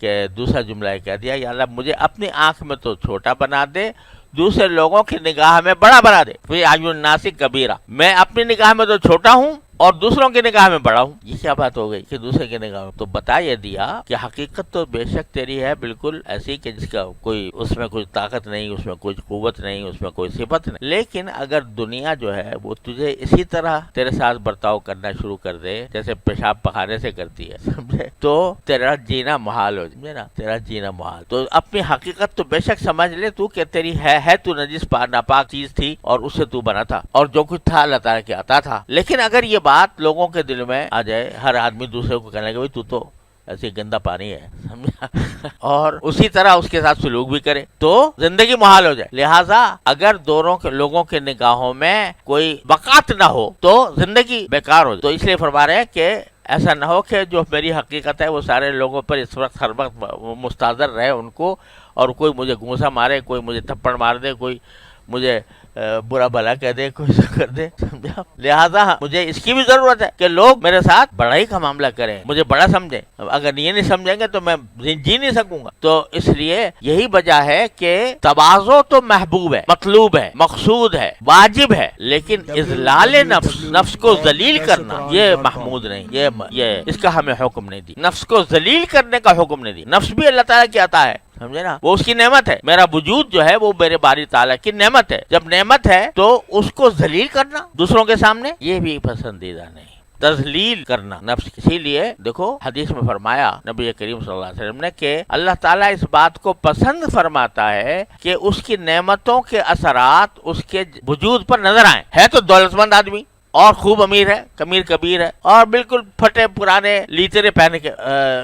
کہ دوسرا جملہ کہہ دیا، یا اللہ مجھے اپنی آنکھ میں تو چھوٹا بنا دے، دوسرے لوگوں کی نگاہ میں بڑا بنا دے، فی اعین الناس کبیرہ، میں اپنی نگاہ میں تو چھوٹا ہوں اور دوسروں کی نگاہ میں بڑا ہوں۔ یہ کیا بات ہو گئی کہ دوسرے کی نگاہ میں؟ تو بتا یہ دیا کہ حقیقت تو بے شک تیری ہے بالکل ایسی کہ جس کا کوئی اس میں کوئی طاقت نہیں، اس میں کوئی قوت نہیں، اس میں کوئی صفت نہیں، لیکن اگر دنیا جو ہے وہ تجھے اسی طرح تیرے ساتھ برتاؤ کرنا شروع کر دے جیسے پیشاب پخانے سے کرتی ہے، سمجھے، تو تیرا جینا محال ہو، سمجھے نا، تیرا جینا محال۔ تو اپنی حقیقت تو بے شک سمجھ لے تو کہ تیری ہے تو نجس ناپاک چیز تھی اور اس سے تو بنا تھا، اور جو کچھ تھا اللہ تعالیٰ کے عطا تھا۔ لیکن اگر یہ بات لوگوں کے دل میں آ جائے، ہر آدمی دوسرے کو کہنے لگے تو ایسی گندا پانی ہے، سمجھا، اور اسی طرح اس کے ساتھ سلوک بھی کرے، تو زندگی محال ہو جائے۔ لہٰذا اگر دونوں کے لوگوں کے نگاہوں میں کوئی بقات نہ ہو تو زندگی بیکار ہو جائے۔ تو اس لیے فرما رہے ہیں کہ ایسا نہ ہو کہ جو میری حقیقت ہے وہ سارے لوگوں پر اس وقت ہر وقت مستحضر رہے ان کو، اور کوئی مجھے گھونسا مارے، کوئی مجھے تھپڑ مار دے، کوئی مجھے برا بھلا کہہ دے، کوئی کر دے، سمجھا۔ لہٰذا مجھے اس کی بھی ضرورت ہے کہ لوگ میرے ساتھ بڑائی کا معاملہ کریں، مجھے بڑا سمجھیں۔ اگر یہ نہیں سمجھیں گے تو میں جی نہیں سکوں گا۔ تو اس لیے یہی وجہ ہے کہ تواضع تو محبوب ہے، مطلوب ہے، مقصود ہے، واجب ہے، لیکن اذلال نفس، نفس کو ذلیل کرنا، یہ محمود نہیں، یہ اس کا ہمیں حکم نہیں دی۔ نفس کو ذلیل کرنے کا حکم نہیں دی۔ نفس بھی اللہ تعالیٰ کی عطا ہے، سمجھے نا، وہ اس کی نعمت ہے۔ میرا وجود جو ہے وہ میرے باری تعالیٰ کی نعمت ہے۔ جب نعمت ہے تو اس کو ذلیل کرنا دوسروں کے سامنے، یہ بھی پسندیدہ نہیں، تذلیل کرنا نفس۔ اسی لیے دیکھو حدیث میں فرمایا نبی کریم صلی اللہ علیہ وسلم نے کہ اللہ تعالیٰ اس بات کو پسند فرماتا ہے کہ اس کی نعمتوں کے اثرات اس کے وجود پر نظر آئیں۔ ہے تو دولت مند آدمی اور خوب امیر ہے، امیر کبیر ہے، اور بالکل پھٹے پرانے لیترے پہن کے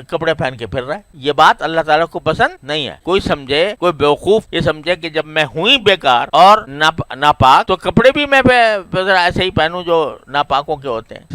کپڑے پہن کے پھر رہا ہے، یہ بات اللہ تعالیٰ کو پسند نہیں ہے۔ کوئی سمجھے، کوئی بیوقوف یہ سمجھے کہ جب میں ہوں ہی بیکار اور ناپاک تو کپڑے بھی میں ایسے ہی پہنوں جو ناپاکوں کے ہوتے ہیں،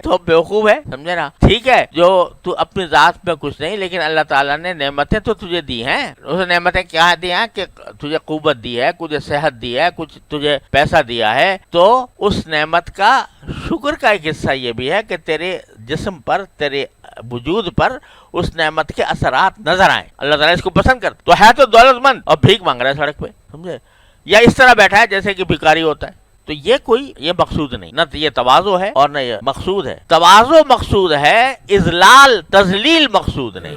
تو بیوقوف ہے، سمجھے نا۔ ٹھیک ہے، جو تو اپنی ذات میں کچھ نہیں، لیکن اللہ تعالیٰ نے نعمتیں تو تجھے دی ہیں۔ اس نعمتیں کیا دی ہیں کہ تجھے قوت دی ہے، تجھے صحت دی ہے، کچھ تجھے پیسہ دیا ہے، تو اس نعمت کا شکر کا ایک حصہ یہ بھی ہے کہ تیرے جسم پر، تیرے وجود پر اس نعمت کے اثرات نظر آئیں۔ اللہ تعالیٰ اس کو پسند کر، تو ہے تو دولت مند اور بھیک مانگ رہا ہے سڑک پہ، سمجھے، یا اس طرح بیٹھا ہے جیسے کہ بھکاری ہوتا ہے، تو یہ مقصود نہیں، نہ یہ تواضع ہے اور نہ یہ مقصود ہے۔ تواضع مقصود ہے، اذلال تذلیل مقصود نہیں۔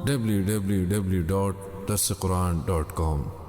www.darsequran.com